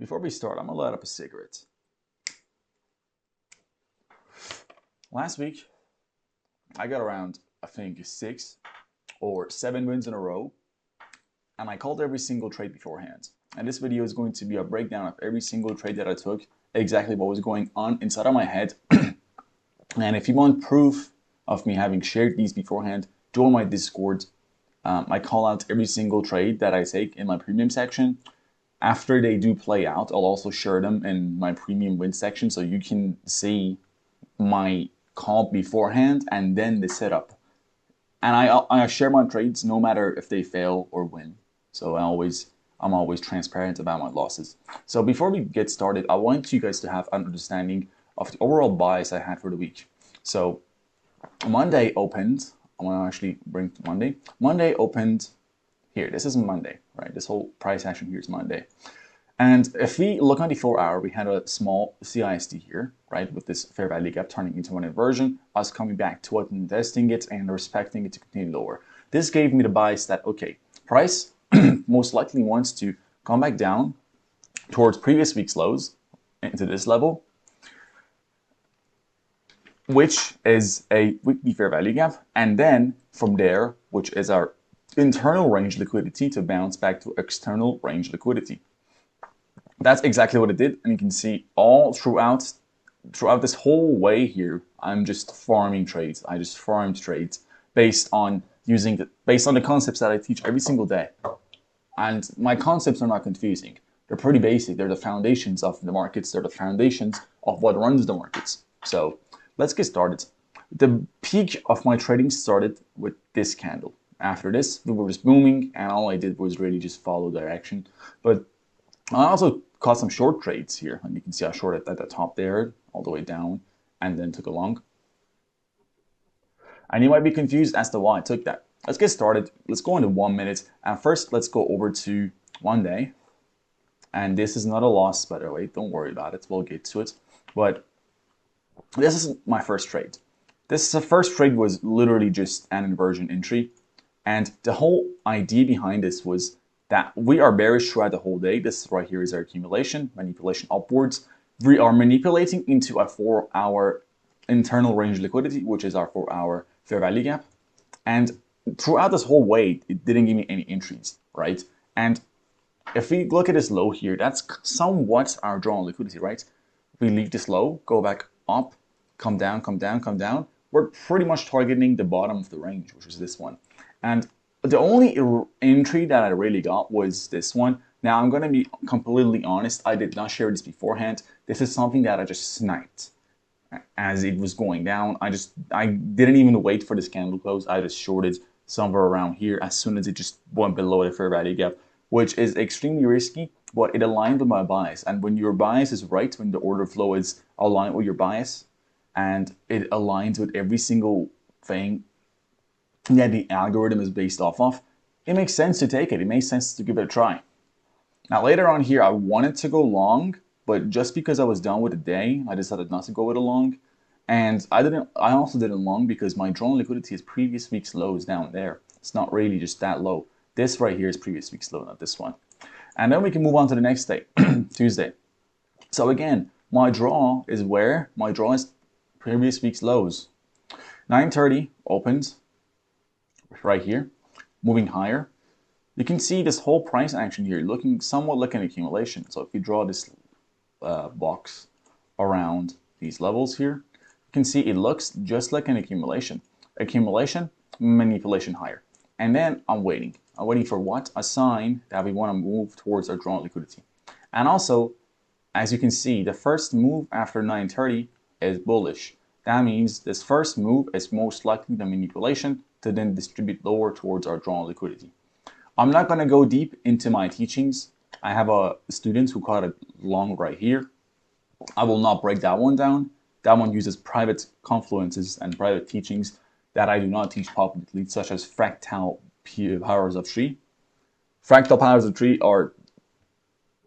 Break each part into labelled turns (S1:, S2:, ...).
S1: Before we start, I'm gonna light up a cigarette. Last week, I got around, I think, 6 or 7 wins in a row, and I called every single trade beforehand. And this video is going to be a breakdown of every single trade that I took, exactly what was going on inside of my head. And if you want proof of me having shared these beforehand, join my Discord. I call out every single trade that I take in my premium section. After they do play out, I'll also share them in my premium win section so you can see my call beforehand and then the setup. And I share my trades no matter if they fail or win. So I'm always transparent about my losses. So before we get started, I want you guys to have an understanding of the overall bias I had for the week. So Monday opened. I want to actually bring to Monday. Monday opened here. This is Monday, right? This whole price action here is Monday. And if we look on the 4-hour, we had a small CISD here, right? With this fair value gap turning into an inversion, us coming back to it and testing it and respecting it to continue lower. This gave me the bias that, okay, price most likely wants to come back down towards previous week's lows into this level, which is a weekly fair value gap. And then from there, which is our internal range liquidity, to bounce back to external range liquidity. That's exactly what it did, and you can see all throughout this whole way here, I'm just farming trades. I just farmed trades based on the concepts that I teach every single day. And my concepts are not confusing. They're pretty basic. They're the foundations of the markets. They're the foundations of what runs the markets. So let's get started. The peak of my trading started with this candle. After this, we were just booming, and all I did was really just follow direction. But I also caught some short trades here, and you can see I shorted at the top there, all the way down, and then took a long. And you might be confused as to why I took that. Let's get started. Let's go into 1 minute. And first, let's go over to 1 day. And this is not a loss, by the way. Don't worry about it. We'll get to it. But this is my first trade. The first trade was literally just an inversion entry. And the whole idea behind this was that we are bearish throughout the whole day. This right here is our accumulation, manipulation upwards. We are manipulating into a 4-hour internal range liquidity, which is our 4-hour fair value gap. And throughout this whole way, it didn't give me any entries, right? And if we look at this low here, that's somewhat our drawn liquidity, right? If we leave this low, go back up, come down, come down, come down, we're pretty much targeting the bottom of the range, which is this one. And the only entry that I really got was this one. Now, I'm going to be completely honest. I did not share this beforehand. This is something that I just sniped as it was going down. I didn't even wait for this candle close. I just shorted somewhere around here as soon as it just went below the fair value gap, which is extremely risky, but it aligned with my bias. And when your bias is right, when the order flow is aligned with your bias, and it aligns with every single thing that the algorithm is based off of, it makes sense to take it. It makes sense to give it a try. Now later on here, I wanted to go long, but just because I was done with the day, I decided not to go with a long. And I also didn't long because my drawn liquidity is previous week's lows down there. It's not really just that low. This right here is previous week's low, not this one. And then we can move on to the next day, Tuesday. So again, my draw is where? My draw is previous week's lows. 9:30 opens right here, moving higher. You can see this whole price action here looking somewhat like an accumulation. So if you draw this box around these levels here, you can see it looks just like an accumulation. Accumulation, manipulation higher. And then I'm waiting. I'm waiting for what? A sign that we want to move towards our drawn liquidity. And also, as you can see, the first move after 9:30 is bullish. That means this first move is most likely the manipulation to then distribute lower towards our drawn liquidity. I'm not going to go deep into my teachings. I have a student who caught it long right here. I will not break that one down. That one uses private confluences and private teachings that I do not teach publicly, such as fractal powers of tree. Fractal powers of tree are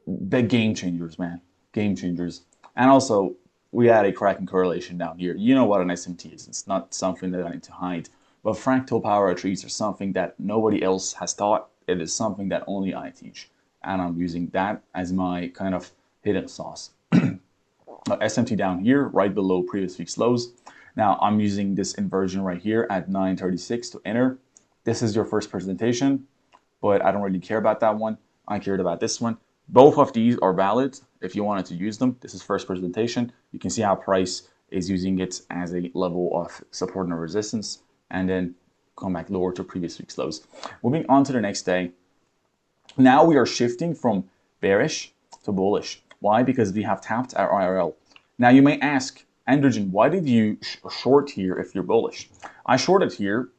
S1: the game changers, man. Game changers. And also, we had a cracking correlation down here. You know what an SMT is. It's not something that I need to hide. But fractal power trees are something that nobody else has taught. It is something that only I teach. And I'm using that as my kind of hidden sauce. SMT down here, right below previous week's lows. Now I'm using this inversion right here at 936 to enter. This is your first presentation, but I don't really care about that one. I cared about this one. Both of these are valid if you wanted to use them. This is first presentation. You can see how price is using it as a level of support and resistance, and then come back lower to previous week's lows. Moving on to the next day. Now we are shifting from bearish to bullish. Why? Because we have tapped our IRL. Now you may ask, Androgen, why did you short here if you're bullish? I shorted here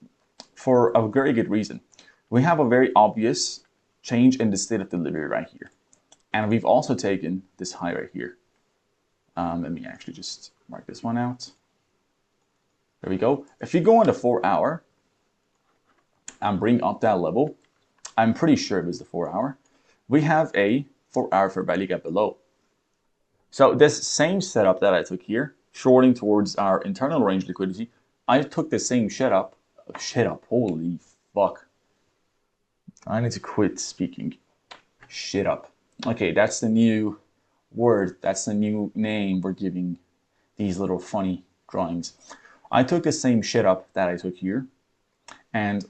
S1: for a very good reason. We have a very obvious change in the state of delivery right here. And we've also taken this high right here. Let me actually just mark this one out. There we go. If you go on the 4 hour and bring up that level, I'm pretty sure it was the 4 hour, we have a 4 hour fair value gap below. So this same setup that I took here, shorting towards our internal range liquidity, I took the same setup, holy fuck. I need to quit speaking shit up. Okay, that's the new word, that's the new name we're giving these little funny drawings. I took the same shit up that I took here, and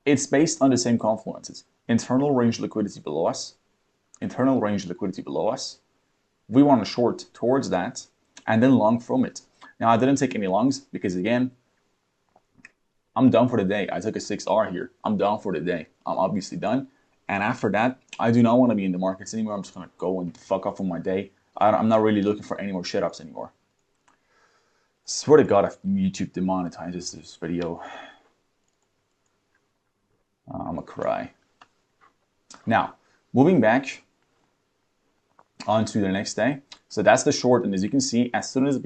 S1: it's based on the same confluences. Internal range liquidity below us, internal range liquidity below us. We want to short towards that and then long from it. Now I didn't take any longs because again, I'm done for the day. I took a 6R here. I'm done for the day. I'm obviously done. And after that, I do not want to be in the markets anymore. I'm just going to go and fuck off on my day. I'm not really looking for any more shit ups anymore. Swear to God, if YouTube demonetizes this video, I'm gonna cry. Now, moving back onto the next day. So that's the short, and as you can see, as soon as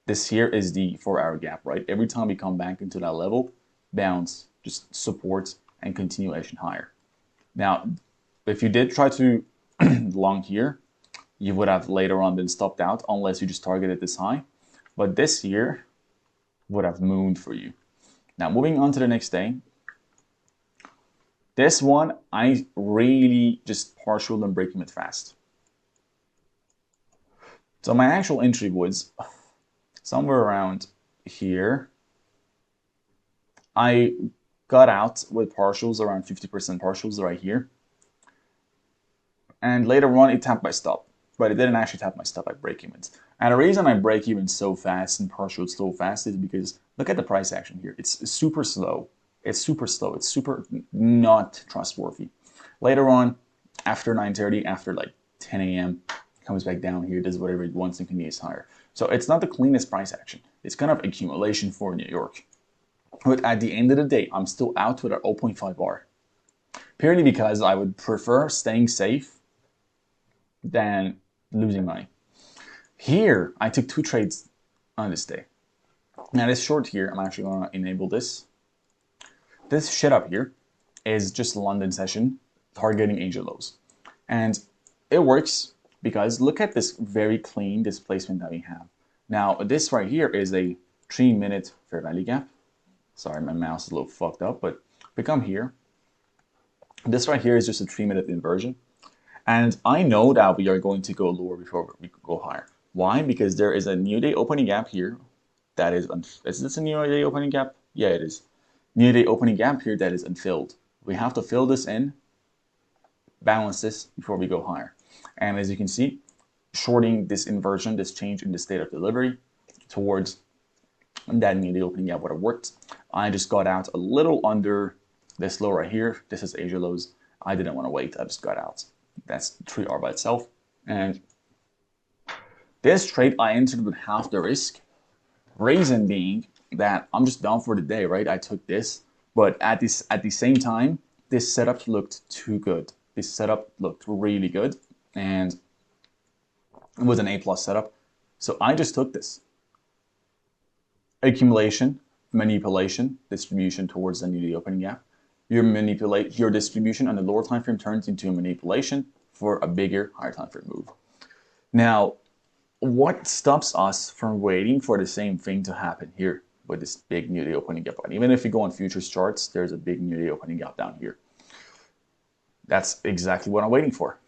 S1: this here is the 4 hour gap, right? Every time we come back into that level, bounce, just support and continuation higher. Now, if you did try to long here, you would have later on been stopped out unless you just targeted this high. But this here would have mooned for you. Now, moving on to the next day. This one, I really just partial and breaking it fast. So my actual entry was somewhere around here. I got out with partials around 50% partials right here. And later on, it tapped my stop. But it didn't actually tap my stop at break evens. And the reason I break even so fast and partials so fast is because look at the price action here. It's super slow. It's super slow. It's super not trustworthy. Later on, after 9:30, after like 10 a.m., comes back down here, does whatever it wants and continues higher. So it's not the cleanest price action. It's kind of accumulation for New York. But at the end of the day, I'm still out with a 0.5 bar. Purely because I would prefer staying safe than losing money. Here, I took 2 trades on this day. Now this short here, I'm actually going to enable this. This shit up here is just a London session targeting angel lows. And it works because look at this very clean displacement that we have. Now this right here is a 3-minute fair value gap. Sorry, my mouse is a little fucked up, but if we come here, this right here is just a 3-minute inversion. And I know that we are going to go lower before we go higher. Why? Because there is a new day opening gap here. That is this a new day opening gap? Yeah, it is. New day opening gap here that is unfilled. We have to fill this in, balance this before we go higher. And as you can see, shorting this inversion, this change in the state of delivery towards that new day opening gap would have worked. I just got out a little under this low right here. This is Asia lows. I didn't want to wait. I just got out. That's 3R by itself. And this trade I entered with half the risk. Reason being that I'm just done for the day, right? I took this, but at the same time, this setup looked too good. This setup looked really good, and it was an A+ setup. So I just took this. Accumulation, manipulation, distribution towards the new day opening gap. Your distribution on the lower time frame turns into a manipulation for a bigger, higher time frame move. Now, what stops us from waiting for the same thing to happen here with this big new day opening gap? And even if you go on futures charts, there's a big new day opening gap down here. That's exactly what I'm waiting for.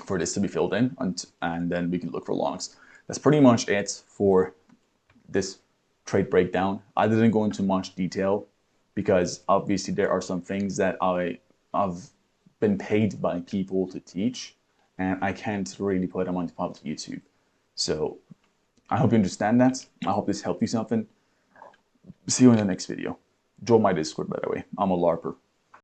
S1: for this to be filled in, and then we can look for longs. That's pretty much it for this trade breakdown. I didn't go into much detail because obviously there are some things that I've been paid by people to teach, and I can't really put them on public YouTube. So I hope you understand that. I hope this helped you something. See you in the next video. Join my Discord, by the way. I'm a LARPer.